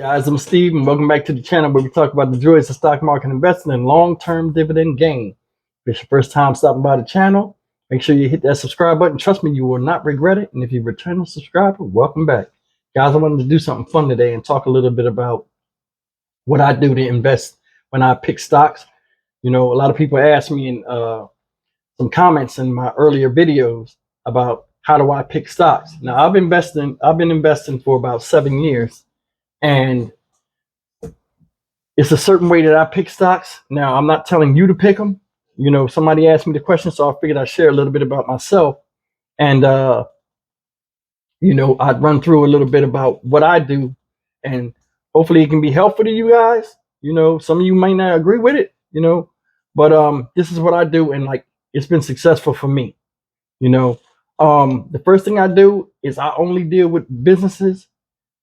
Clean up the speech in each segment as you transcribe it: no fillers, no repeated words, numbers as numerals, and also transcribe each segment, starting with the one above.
Guys, I'm Steve, and welcome back to the channel where we talk about the joys of stock market investing and long-term dividend gain. If it's your first time stopping by the channel, make sure you hit that subscribe button. Trust me, you will not regret it. And if you're a returning subscriber, welcome back. Guys, I wanted to do something fun today and talk a little bit about what I do to invest when I pick stocks. A lot of people ask me in some comments in my earlier videos about how do I pick stocks. Now, I've been investing for about 7 years. And it's a certain way that I pick stocks. Now, I'm not telling you to pick them. Somebody asked me the question, so I figured I'd share a little bit about myself. And, I'd run through a little bit about what I do. And hopefully it can be helpful to you guys. Some of you might not agree with it, but this is what I do. And it's been successful for me. The first thing I do is I only deal with businesses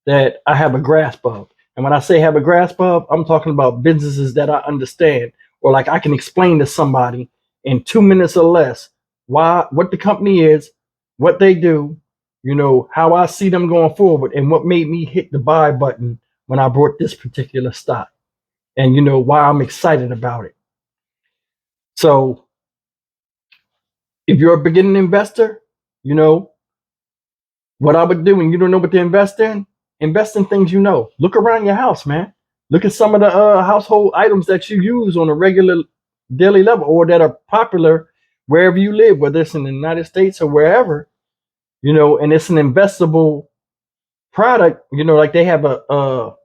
that I have a grasp of. And when I say have a grasp of, I'm talking about businesses that I understand, or I can explain to somebody in 2 minutes or less what the company is, what they do, how I see them going forward, and what made me hit the buy button when I bought this particular stock, and why I'm excited about it. So if you're a beginning investor, what I would do, and you don't know what to invest in things Look around your house, man. Look at some of the household items that you use on a regular daily level, or that are popular wherever you live, whether it's in the United States or wherever, and it's an investable product. Like they have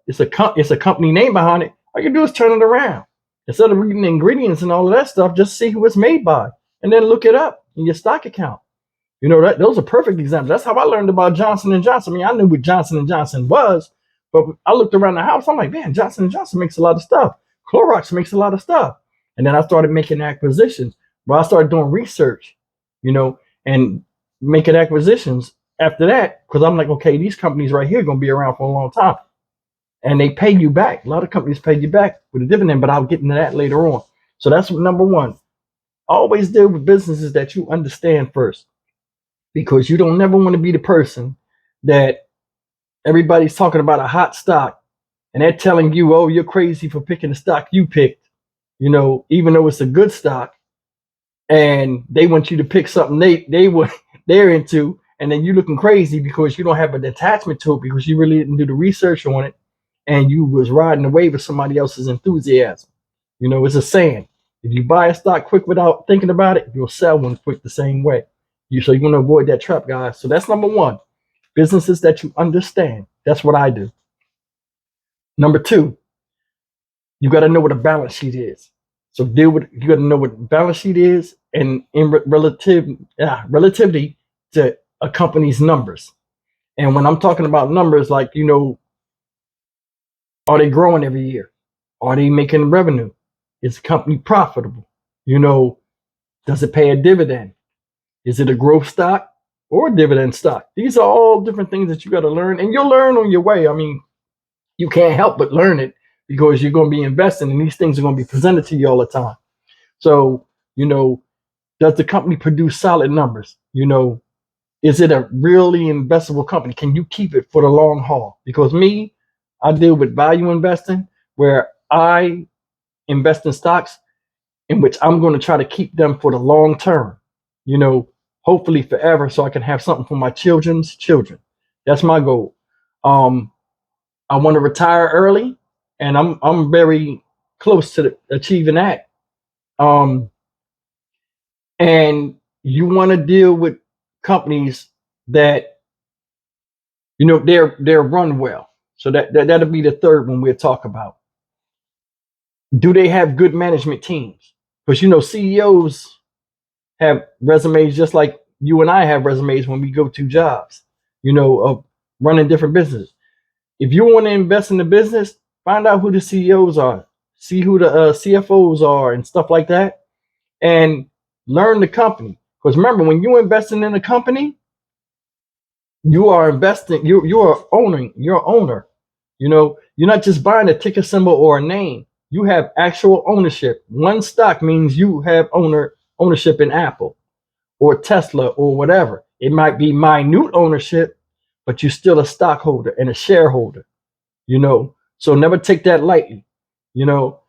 it's a company name behind it. All you do is turn it around. Instead of reading the ingredients and all of that stuff, just see who it's made by, and then look it up in your stock account. Those are perfect examples. That's how I learned about Johnson & Johnson. I mean, I knew what Johnson & Johnson was, but I looked around the house. I'm like, man, Johnson & Johnson makes a lot of stuff. Clorox makes a lot of stuff. And then I started making acquisitions. Well, I started doing research, and making acquisitions after that, because I'm like, okay, these companies right here are going to be around for a long time. And they pay you back. A lot of companies pay you back with a dividend, but I'll get into that later on. So that's number one. Always deal with businesses that you understand first, because you don't never want to be the person that everybody's talking about a hot stock and they're telling you, oh, you're crazy for picking the stock you picked, even though it's a good stock, and they want you to pick something they're into, and then you looking crazy because you don't have an attachment to it, because you really didn't do the research on it, and you was riding the wave of somebody else's enthusiasm. It's a saying: if you buy a stock quick without thinking about it, you'll sell one quick the same way. So you want to avoid that trap, guys. So that's number one. Businesses that you understand. That's what I do. Number two, you got to know what a balance sheet is. So you got to know what balance sheet is, and in relativity to a company's numbers. And when I'm talking about numbers, are they growing every year? Are they making revenue? Is the company profitable? Does it pay a dividend? Is it a growth stock or a dividend stock? These are all different things that you got to learn, and you'll learn on your way. I mean, you can't help but learn it, because you're going to be investing, and these things are going to be presented to you all the time. So, does the company produce solid numbers? Is it a really investable company? Can you keep it for the long haul? Because I deal with value investing, where I invest in stocks in which I'm going to try to keep them for the long term, hopefully forever, so I can have something for my children's children. That's my goal. I want to retire early, and I'm very close to achieving that. And you want to deal with companies that they're run well. So that'll be the third one we'll talk about. Do they have good management teams? Because CEOs have resumes just like you and I have resumes when we go to jobs, of running different businesses. If you want to invest in the business, find out who the CEOs are, see who the CFOs are and stuff like that, and learn the company. Because remember, when you're investing in a company, you are investing, you are owning, you're an owner. You're not just buying a ticker symbol or a name. You have actual ownership. One stock means you have ownership in Apple or Tesla or whatever. It might be minute ownership, but you're still a stockholder and a shareholder. So never take that lightly. You know,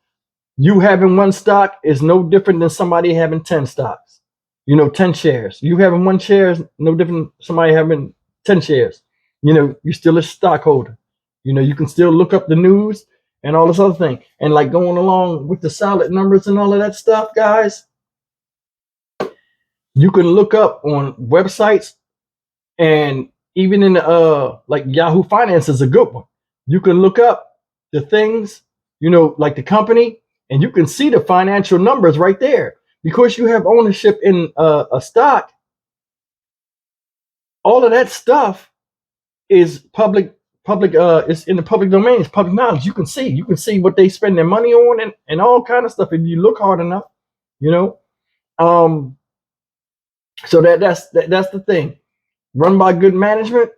you having one stock is no different than somebody having 10 stocks. 10 shares. You having one share is no different than somebody having 10 shares. You're still a stockholder. You can still look up the news and all this other thing. And like going along with the solid numbers and all of that stuff, guys, you can look up on websites, and even in like Yahoo Finance is a good one. You can look up the things, like the company, and you can see the financial numbers right there. Because you have ownership in a stock, all of that stuff is public. It's in the public domain. It's public knowledge. You can see what they spend their money on, and all kind of stuff if you look hard enough. you know so that's the thing. Run by good management,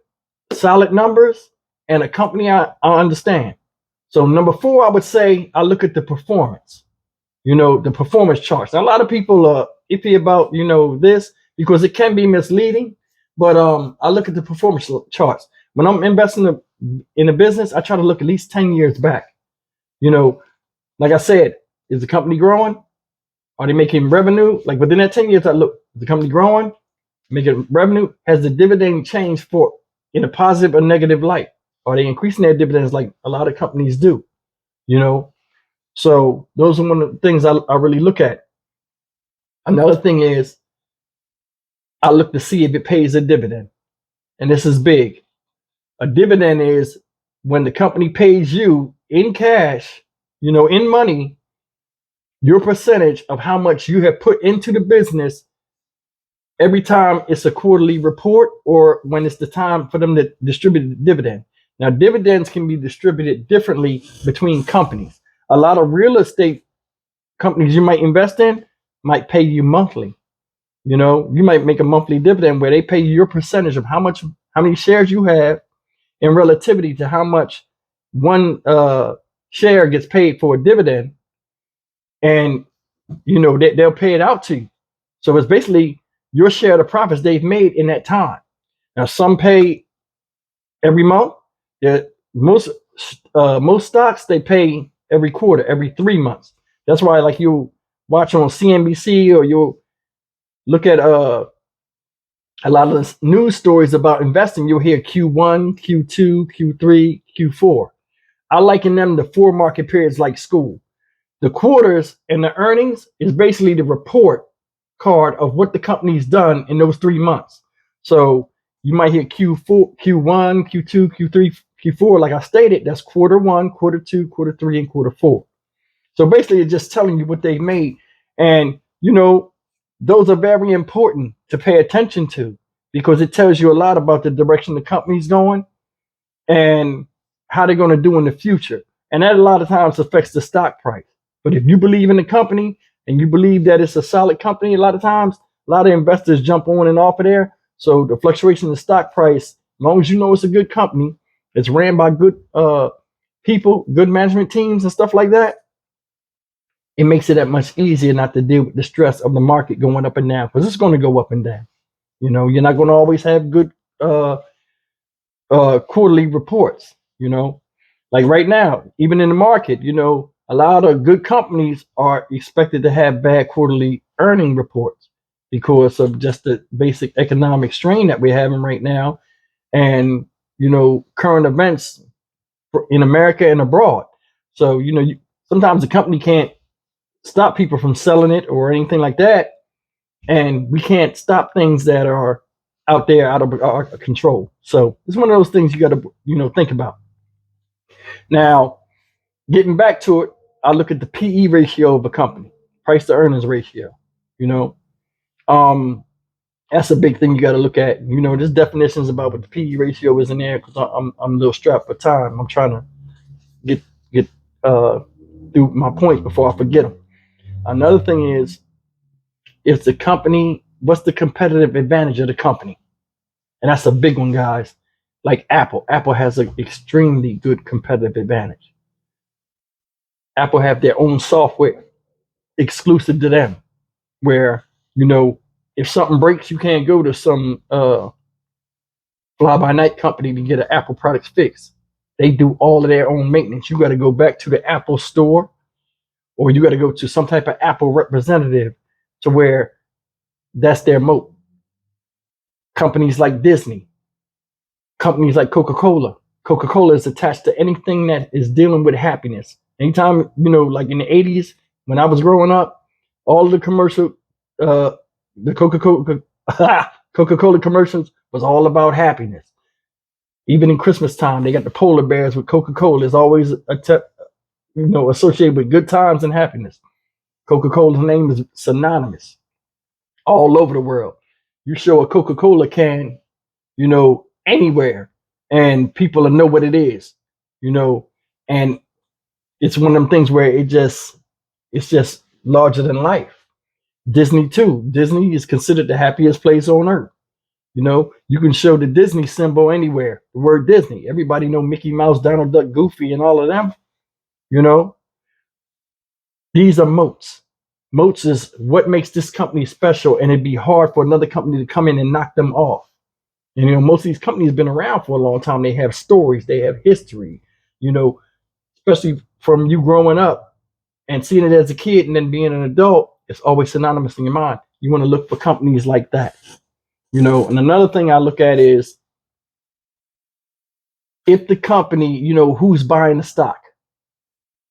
solid numbers, and a company I understand. So number 4, I would say I look at the performance. The performance charts. Now, a lot of people are iffy about this because it can be misleading. But I look at the performance charts when I'm investing in a business. I try to look at least 10 years back. Like I said, is the company growing? Are they making revenue? Like within that 10 years, I look, is the company growing, making revenue? Has the dividend changed for in a positive or negative light? Are they increasing their dividends like a lot of companies do? So those are one of the things I really look at. Another thing is I look to see if it pays a dividend. And this is big. A dividend is when the company pays you in cash, in money, your percentage of how much you have put into the business every time it's a quarterly report or when it's the time for them to distribute the dividend. Now, dividends can be distributed differently between companies. A lot of real estate companies you might invest in might pay you monthly. You might make a monthly dividend where they pay you your percentage of how many shares you have in relativity to how much one share gets paid for a dividend, and they'll pay it out to you. So it's basically your share of the profits they've made in that time. Now, some pay every month. Most stocks they pay every quarter, every 3 months. That's why, like, you watch on CNBC or you'll look at a lot of the news stories about investing. You'll hear Q1, Q2, Q3, Q4. I liken them to 4 market periods like school. The quarters and the earnings is basically the report card of what the company's done in those 3 months. So you might hear Q4, Q1, Q2, Q3, Q4. Like I stated, that's quarter 1, quarter 2, quarter 3, and quarter 4. So basically, it's just telling you what they've made. And, those are very important to pay attention to because it tells you a lot about the direction the company's going and how they're going to do in the future. And that a lot of times affects the stock price. But if you believe in the company and you believe that it's a solid company, a lot of times, a lot of investors jump on and off of there. So the fluctuation in the stock price, as long as you know it's a good company, it's ran by good people, good management teams and stuff like that, it makes it that much easier not to deal with the stress of the market going up and down, because it's going to go up and down. You're not going to always have good quarterly reports. Like right now, even in the market, a lot of good companies are expected to have bad quarterly earning reports because of just the basic economic strain that we're having right now, and current events in America and abroad. So sometimes the company can't stop people from selling it or anything like that, and we can't stop things that are out there out of our control. So it's one of those things you got to think about. Now, getting back to it, I look at the PE ratio of a company, price to earnings ratio. That's a big thing you got to look at. There's definitions about what the PE ratio is in there because I'm a little strapped for time. I'm trying to get through my points before I forget them. Another thing is the company, what's the competitive advantage of the company? And that's a big one, guys. Like Apple. Apple has an extremely good competitive advantage. Apple have their own software exclusive to them, where, if something breaks, you can't go to some fly-by-night company to get an Apple product fixed. They do all of their own maintenance. You got to go back to the Apple store, or you got to go to some type of Apple representative to where that's their moat. Companies like Disney, companies like Coca-Cola. Coca-Cola is attached to anything that is dealing with happiness. Anytime, like in the 80s, when I was growing up, all the commercial, the Coca-Cola, Coca-Cola commercials was all about happiness. Even in Christmas time, they got the polar bears with Coca-Cola. It's always associated with good times and happiness. Coca-Cola's name is synonymous all over the world. You show a Coca-Cola can, anywhere, and people will know what it is, and it's one of them things where it's just larger than life. Disney too. Disney is considered the happiest place on earth. You can show the Disney symbol anywhere. The word Disney. Everybody know Mickey Mouse, Donald Duck, Goofy, and all of them. These are moats. Moats is what makes this company special, and it'd be hard for another company to come in and knock them off. And most of these companies have been around for a long time. They have stories, they have history, especially from you growing up and seeing it as a kid and then being an adult. It's always synonymous in your mind. You want to look for companies like that. And another thing I look at is if the company, who's buying the stock,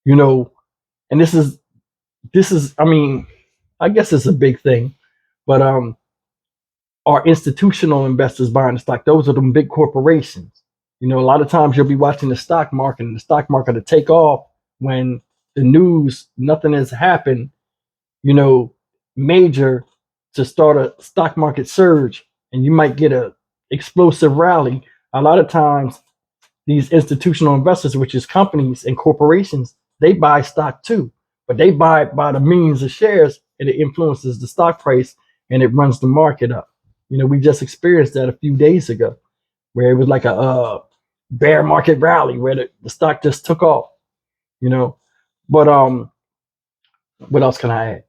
and this is, I mean, I guess it's a big thing, but are institutional investors buying the stock? Those are them big corporations. A lot of times you'll be watching the stock market, and the stock market will take off when the news, nothing has happened, major to start a stock market surge, and you might get a explosive rally. A lot of times these institutional investors, which is companies and corporations, they buy stock too, but they buy it by the millions of shares, and it influences the stock price and it runs the market up. We just experienced that a few days ago, where it was like a bear market rally where the stock just took off. But what else can I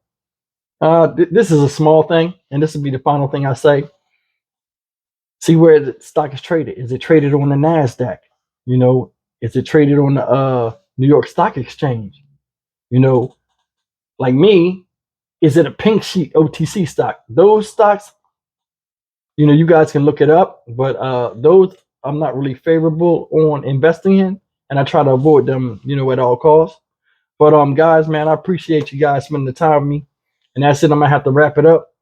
add? This is a small thing, and this will be the final thing I say. See where the stock is traded. Is it traded on the NASDAQ? Is it traded on the New York Stock Exchange? Like me, is it a pink sheet OTC stock? Those stocks, you guys can look it up, but those I'm not really favorable on investing in, and I try to avoid them, at all costs. But guys, man, I appreciate you guys spending the time with me, and that's it. I'm gonna have to wrap it up.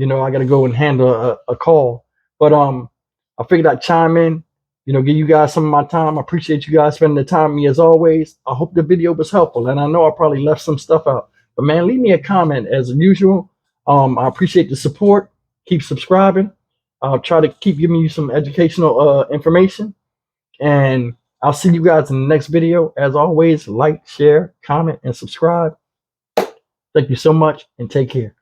I gotta go and handle a call, but I figured I'd chime in, give you guys some of my time. I appreciate you guys spending the time with me as always. I hope the video was helpful, and I know I probably left some stuff out, but man, leave me a comment as usual. I appreciate the support. Keep subscribing. I'll try to keep giving you some educational information, and I'll see you guys in the next video. As always, like, share, comment, and subscribe. Thank you so much, and take care.